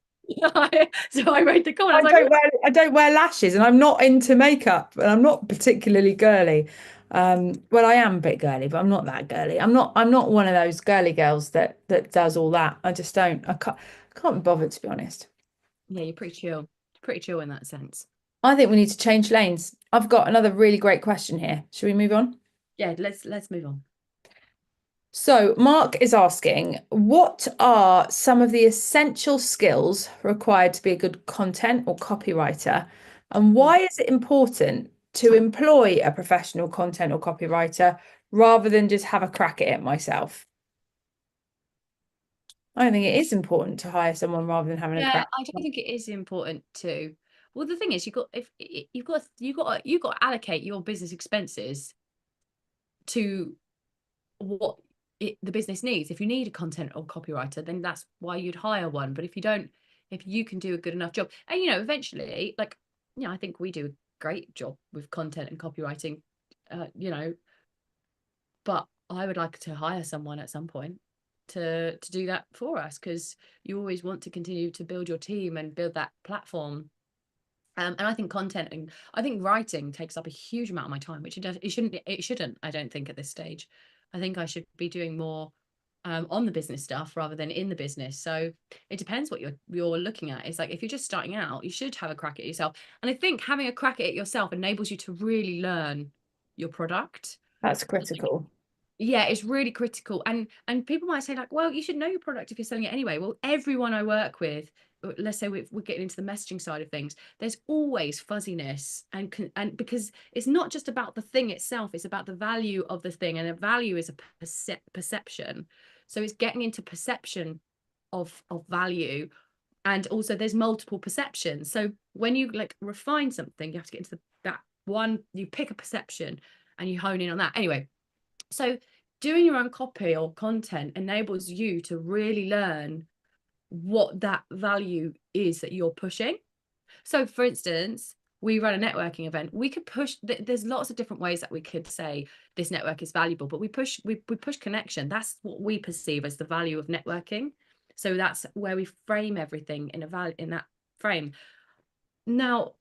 so I wrote the comment. I was like, I don't wear lashes, and I'm not into makeup, and I'm not particularly girly. Well, I am a bit girly, but I'm not that girly. I'm not one of those girly girls that does all that. I just don't. I can't be bothered, to be honest. yeah, you're pretty chill in that sense. I think we need to change lanes. I've got another really great question here. Should we move on? Yeah, let's move on. So, Mark is asking, what are some of the essential skills required to be a good content or copywriter? And Mm. why is it important to employ a professional content or copywriter rather than just have a crack at it myself? I think it is important to hire someone rather than having a Yeah, crack. I don't think it is important to. Well, the thing is, you've got to allocate your business expenses to what the business needs. If you need a content or copywriter, then that's why you'd hire one. But if you don't, if you can do a good enough job, and eventually, like, I think we do a great job with content and copywriting, you know, but I would like to hire someone at some point to do that for us, because you always want to continue to build your team and build that platform. And I think content and I think writing takes up a huge amount of my time, which it shouldn't, I don't think, at this stage. I think I should be doing more on the business stuff rather than in the business. So it depends what you're looking at. It's like, if you're just starting out, you should have a crack at yourself. And I think having a crack at it yourself enables you to really learn your product. That's critical. Yeah, it's really critical. And people might say, like, well, you should know your product if you're selling it anyway. Well, everyone I work with, let's say we're getting into the messaging side of things, there's always fuzziness, and because it's not just about the thing itself, it's about the value of the thing, and a value is a perception. So it's getting into perception of value. And also there's multiple perceptions. So when you like refine something, you have to get into that one, you pick a perception and you hone in on that. Anyway, so doing your own copy or content enables you to really learn what that value is that you're pushing. So for instance, we run a networking event. We could push, there's lots of different ways that we could say this network is valuable, but we push connection. That's what we perceive as the value of networking. So that's where we frame everything in that frame. Now,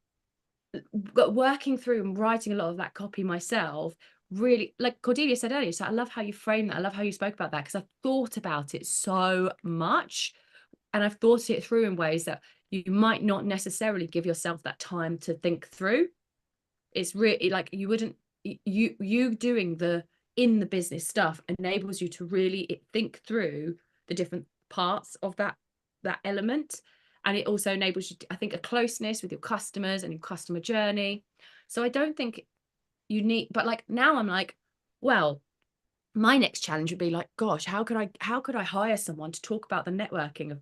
working through and writing a lot of that copy myself, really, like Cordelia said earlier, so I love how you frame that. I love how you spoke about that, because I've thought about it so much, and I've thought it through in ways that you might not necessarily give yourself that time to think through. It's really like you wouldn't, you doing the in the business stuff enables you to really think through the different parts of that element. And it also enables you, I think, a closeness with your customers and your customer journey. So I don't think you need, but like now I'm like, well, my next challenge would be like, gosh, how could I hire someone to talk about the networking of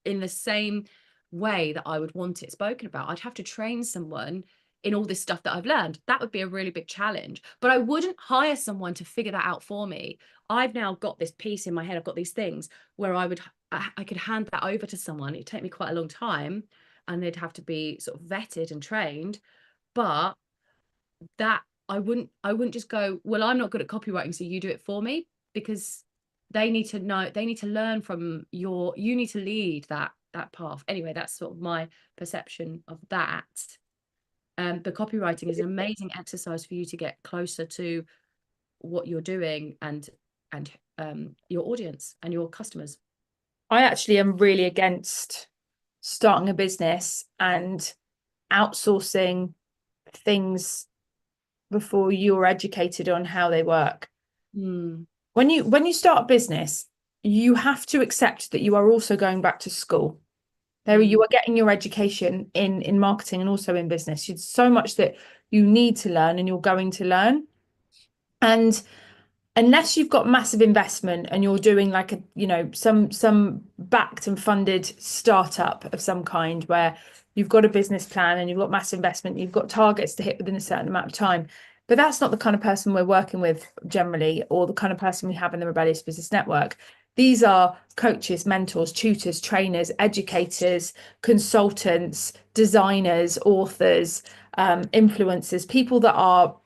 in the same way that I would want it spoken about? I'd have to train someone in all this stuff that I've learned. That would be a really big challenge, but I wouldn't hire someone to figure that out for me. I've now got this piece in my head. I've got these things where I could hand that over to someone. It'd take me quite a long time, and they'd have to be sort of vetted and trained. But that I wouldn't just go, well, I'm not good at copywriting, so you do it for me, because they need to know, they need to learn from you need to lead that path. Anyway, that's sort of my perception of that. But copywriting is an amazing exercise for you to get closer to what you're doing and your audience and your customers. I actually am really against starting a business and outsourcing things before you're educated on how they work. Mm. When you start a business, you have to accept that you are also going back to school. There you are getting your education in marketing and also in business. It's so much that you need to learn and you're going to learn. And unless you've got massive investment and you're doing like a, some backed and funded startup of some kind where you've got a business plan and you've got massive investment, you've got targets to hit within a certain amount of time. But that's not the kind of person we're working with generally, or the kind of person we have in the Rebellious Business Network. These are coaches, mentors, tutors, trainers, educators, consultants, designers, authors, influencers, people that are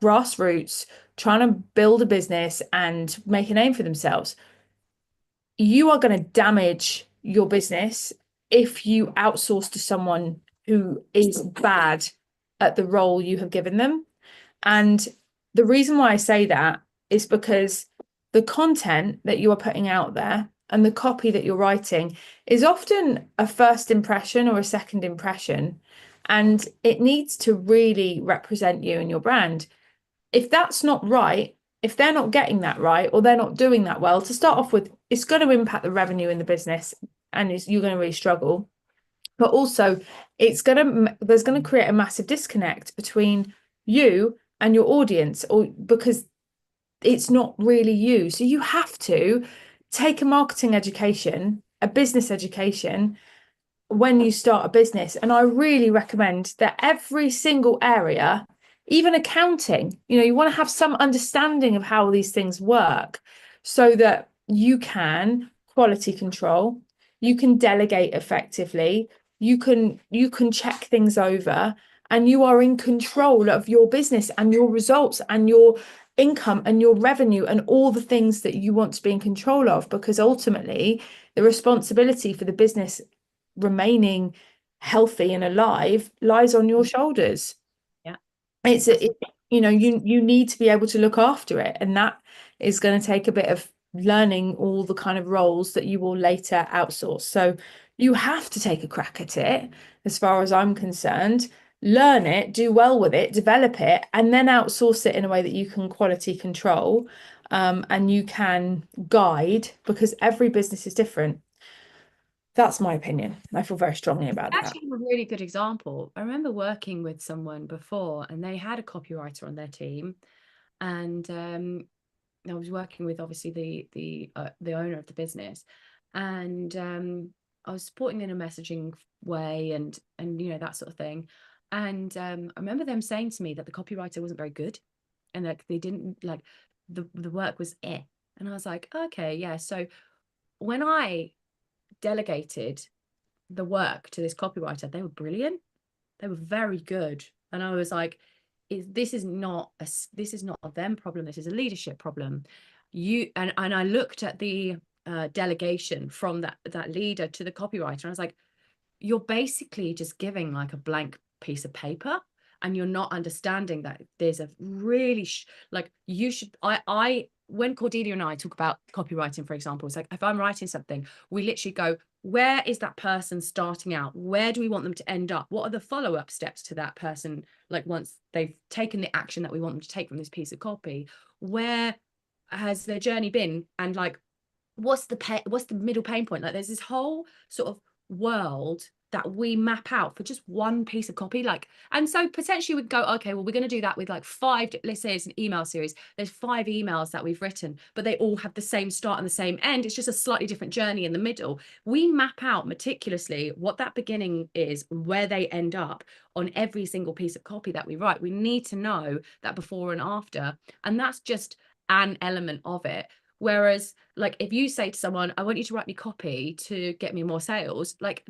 grassroots trying to build a business and make a name for themselves. You are going to damage your business if you outsource to someone who is bad at the role you have given them. And the reason why I say that is because the content that you are putting out there and the copy that you're writing is often a first impression or a second impression, and it needs to really represent you and your brand. If that's not right, if they're not getting that right or they're not doing that well, to start off with, it's going to impact the revenue in the business and you're going to really struggle. But also, there's going to create a massive disconnect between you and your audience, or because it's not really you. So you have to take a marketing education, a business education, when you start a business. And I really recommend that every single area, even accounting, you want to have some understanding of how these things work so that you can quality control, you can delegate effectively, you can check things over, and you are in control of your business and your results and your income and your revenue and all the things that you want to be in control of, because ultimately the responsibility for the business remaining healthy and alive lies on your shoulders. Yeah. You need to be able to look after it, and that is going to take a bit of learning all the kind of roles that you will later outsource. So you have to take a crack at it, as far as I'm concerned. Learn it, do well with it, develop it, and then outsource it in a way that you can quality control, and you can guide, because every business is different. That's my opinion. I feel very strongly about that. Actually, a really good example. I remember working with someone before, and they had a copywriter on their team, and I was working with obviously the owner of the business, and I was supporting in a messaging way, and that sort of thing. And I remember them saying to me that the copywriter wasn't very good, and like they didn't like the work was and I was like, okay, yeah. So when I delegated the work to this copywriter, they were brilliant. They were very good. And I was like, this is not a them problem. This is a leadership problem. And I looked at the delegation from that leader to the copywriter, and I was like, you're basically just giving like a blank piece of paper, and you're not understanding that there's a really like you should I when Cordelia and I talk about copywriting, for example, it's like if I'm writing something, we literally go, where is that person starting out? Where do we want them to end up? What are the follow-up steps to that person? Like once they've taken the action that we want them to take from this piece of copy, where has their journey been? And like, what's the middle pain point? Like there's this whole sort of world that we map out for just one piece of copy. Like, and so potentially we'd go, okay, well, we're going to do that with like let's say it's an email series, there's 5 emails that we've written, but they all have the same start and the same end. It's just a slightly different journey in the middle. We map out meticulously what that beginning is, where they end up on every single piece of copy that we write. We need to know that before and after, and that's just an element of it. Whereas, like, if you say to someone, I want you to write me copy to get me more sales, like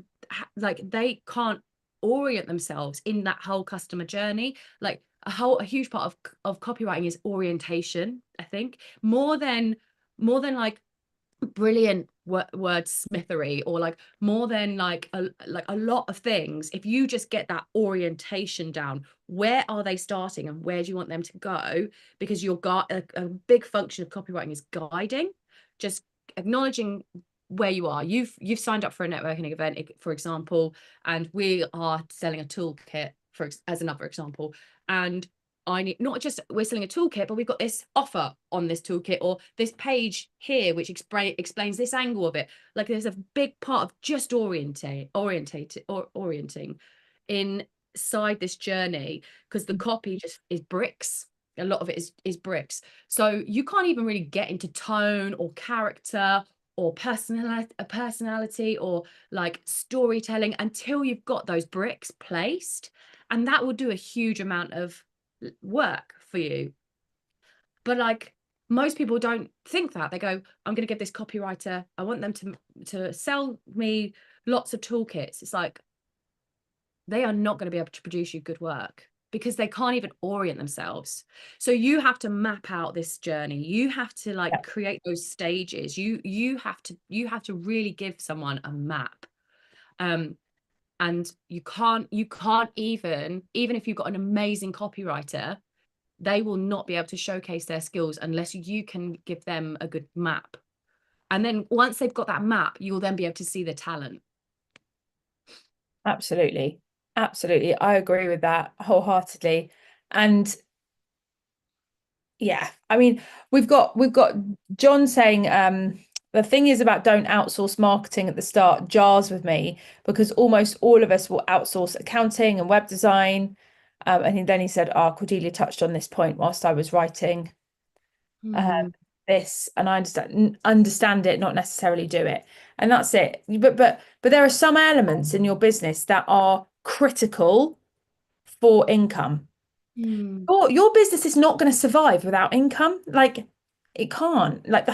they can't orient themselves in that whole customer journey. Like a huge part of copywriting is orientation, I think, more than like brilliant wordsmithery, or like more than like a lot of things. If you just get that orientation down, where are they starting and where do you want them to go? Because a big function of copywriting is guiding, just acknowledging where you are. You've signed up for a networking event, for example, and we are selling a toolkit as another example, and I need not just we're selling a toolkit, but we've got this offer on this toolkit, or this page here which explains this angle of it. Like there's a big part of just orienting inside this journey, because the copy just is bricks. a lot of it is bricks. So you can't even really get into tone or character or personality or like storytelling until you've got those bricks placed. And that will do a huge amount of work for you. But like most people don't think that. They go, I'm going to give this copywriter, I want them to sell me lots of toolkits. It's like they are not going to be able to produce you good work because they can't even orient themselves. So you have to map out this journey. You have to like create those stages. You have to really give someone a map. And you can't even if you've got an amazing copywriter, they will not be able to showcase their skills unless you can give them a good map. And then once they've got that map, you'll then be able to see their talent. Absolutely. Absolutely. I agree with that wholeheartedly. And yeah, I mean, we've got John saying the thing is about don't outsource marketing at the start jars with me because almost all of us will outsource accounting and web design. And then he said, Cordelia touched on this point whilst I was writing this, and I understand it, not necessarily do it. And that's it. But there are some elements in your business that are critical for income. Your business is not going to survive without income. Like it can't. Like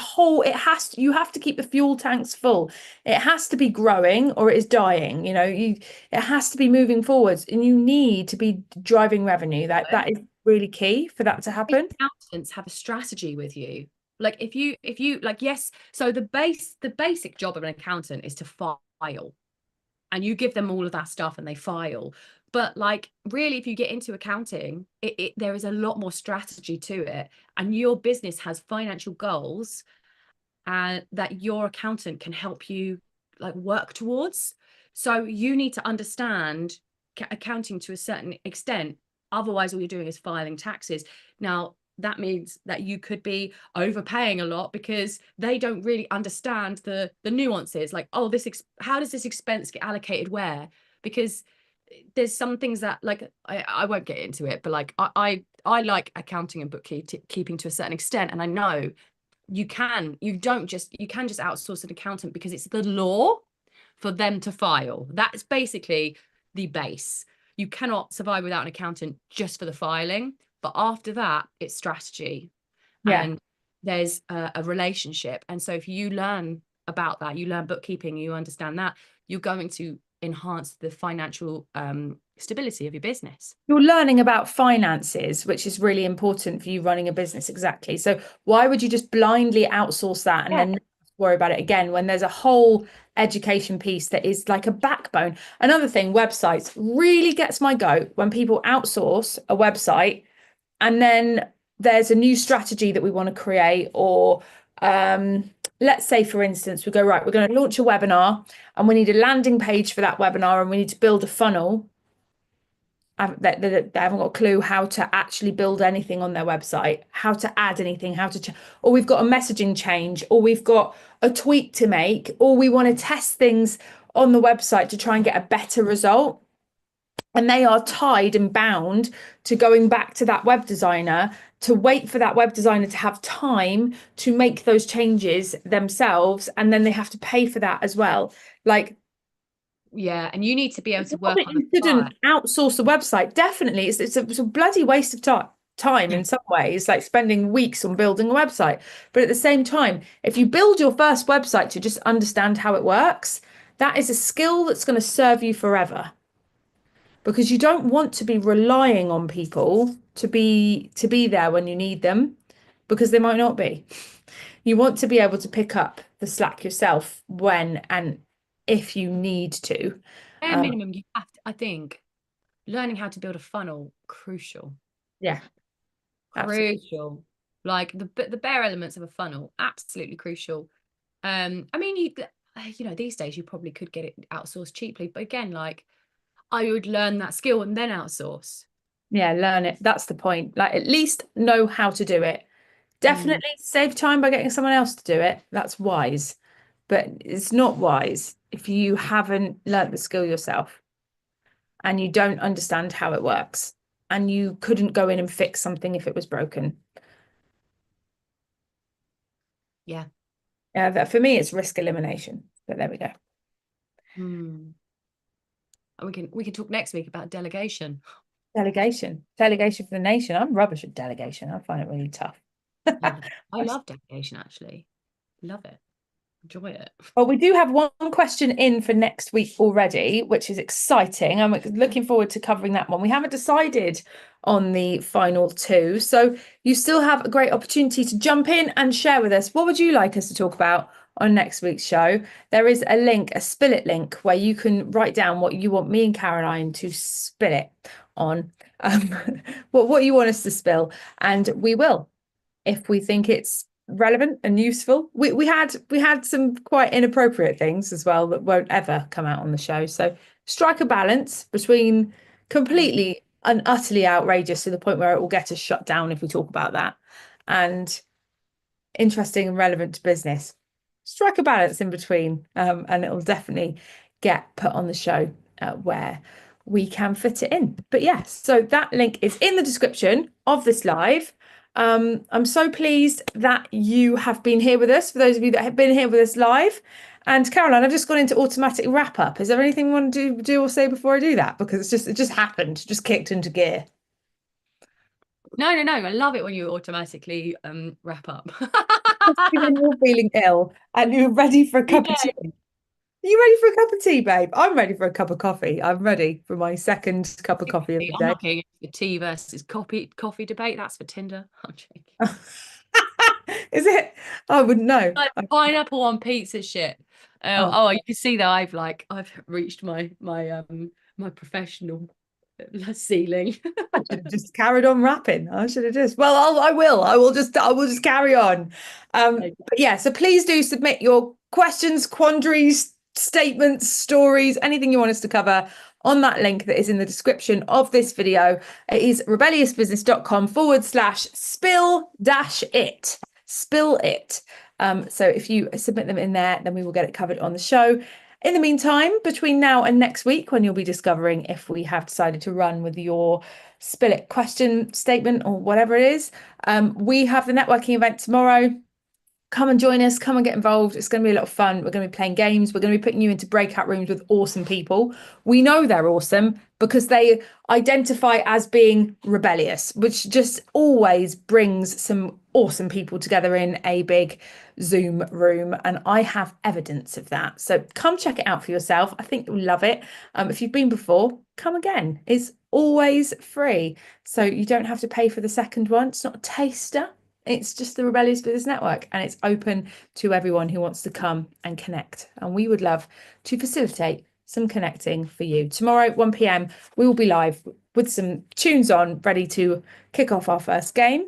you have to keep the fuel tanks full. It has to be growing or it is dying. It has to be moving forwards, and you need to be driving revenue. That is really key for that to happen. Accountants have a strategy with you. Like if you like, yes, so the basic job of an accountant is to file, and you give them all of that stuff and they file. But like really, if you get into accounting, there is a lot more strategy to it, and your business has financial goals that your accountant can help you like work towards. So you need to understand accounting to a certain extent. Otherwise, all you're doing is filing taxes. Now, that means that you could be overpaying a lot because they don't really understand the nuances. Like, oh, how does this expense get allocated where? Because there's some things that like I won't get into it, but like I like accounting and bookkeeping to a certain extent, and I know you can just outsource an accountant because it's the law for them to file. That's basically the base. You cannot survive without an accountant just for the filing, but after that it's strategy. And there's a relationship. And so if you learn about that, you learn bookkeeping, you understand that, you're going to enhance the financial stability of your business. You're learning about finances, which is really important for you running a business. Exactly. So why would you just blindly outsource that and then worry about it again when there's a whole education piece that is like a backbone? Another thing, websites really gets my goat when people outsource a website and then there's a new strategy that we want to create, or let's say, for instance, we go, right, we're going to launch a webinar and we need a landing page for that webinar and we need to build a funnel. They haven't got a clue how to actually build anything on their website, how to add anything, or we've got a messaging change, or we've got a tweak to make, or we want to test things on the website to try and get a better result. And they are tied and bound to going back to that web designer to wait for that web designer to have time to make those changes themselves. And then they have to pay for that as well. Like, yeah, and you need to be able to work on you shouldn't outsource the website. Definitely, it's a bloody waste of time in some ways, like spending weeks on building a website. But at the same time, if you build your first website to just understand how it works, that is a skill that's going to serve you forever. Because you don't want to be relying on people to be there when you need them, because they might not be. You want to be able to pick up the slack yourself when and if you need to. Bare minimum, you have to, I think, learning how to build a funnel, crucial. Yeah, absolutely. Crucial. Like the bare elements of a funnel, absolutely crucial. I mean, these days you probably could get it outsourced cheaply, but again, like I would learn that skill and then outsource. Yeah, learn it. That's the point. Like at least know how to do it. Definitely save time by getting someone else to do it. That's wise. But it's not wise if you haven't learnt the skill yourself and you don't understand how it works. and you couldn't go in and fix something if it was broken. Yeah. That for me, it's risk elimination. But there we go. And we can talk next week about delegation. Delegation for the nation. I'm rubbish at delegation. I find it really tough. I love delegation, actually. Love it. Enjoy it. Well, we do have one question in for next week already, which is exciting. I'm looking forward to covering that one. We haven't decided on the final two, so you still have a great opportunity to jump in and share with us. What would you like us to talk about on next week's show? There is a link, a spill it link, where you can write down what you want me and Caroline to spill it on, what you want us to spill, and we will, if we think it's relevant and useful. We had some quite inappropriate things as well that won't ever come out on the show. So strike a balance between completely and utterly outrageous to the point where it will get us shut down if we talk about that, and interesting and relevant to business. Strike a balance in between, and it will definitely get put on the show where we can fit it in. But yes, so that link is in the description of this live. I'm so pleased that you have been here with us, for those of you that have been here with us live. And Caroline, I've just gone into automatic wrap up. Is there anything you want to do or say before I do that? Because it just happened, just kicked into gear. No. I love it when you automatically wrap up. When you're feeling ill and you're ready for a cup of tea. Are you ready for a cup of tea, babe? I'm ready for a cup of coffee. I'm ready for my second cup of coffee of the I'm day. not getting the tea versus coffee debate. That's for Tinder. I'm joking. Is it? I wouldn't know. Like pineapple on pizza shit. You can see that I've reached my professional ceiling. I should have just carried on rapping. I should have just. Well, I will just carry on. But yeah, so please do submit your questions, quandaries, statements, stories, anything you want us to cover on that link that is in the description of this video. It is rebelliousbusiness.com/spill-it. Spill it. So if you submit them in there, then we will get it covered on the show. In the meantime, between now and next week, when you'll be discovering if we have decided to run with your spill it question statement or whatever it is, we have the networking event tomorrow. Come and join us, come and get involved. It's going to be a lot of fun. We're going to be playing games. We're going to be putting you into breakout rooms with awesome people. We know they're awesome because they identify as being rebellious, which just always brings some awesome people together in a big Zoom room. And I have evidence of that. So come check it out for yourself. I think you'll love it. If you've been before, come again. It's always free. So you don't have to pay for the second one. It's not a taster. It's just the Rebellious Business Network, and it's open to everyone who wants to come and connect. And we would love to facilitate some connecting for you. Tomorrow at 1 p.m, we will be live with some tunes on, ready to kick off our first game.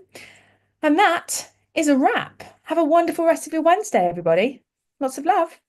And that is a wrap. Have a wonderful rest of your Wednesday, everybody. Lots of love.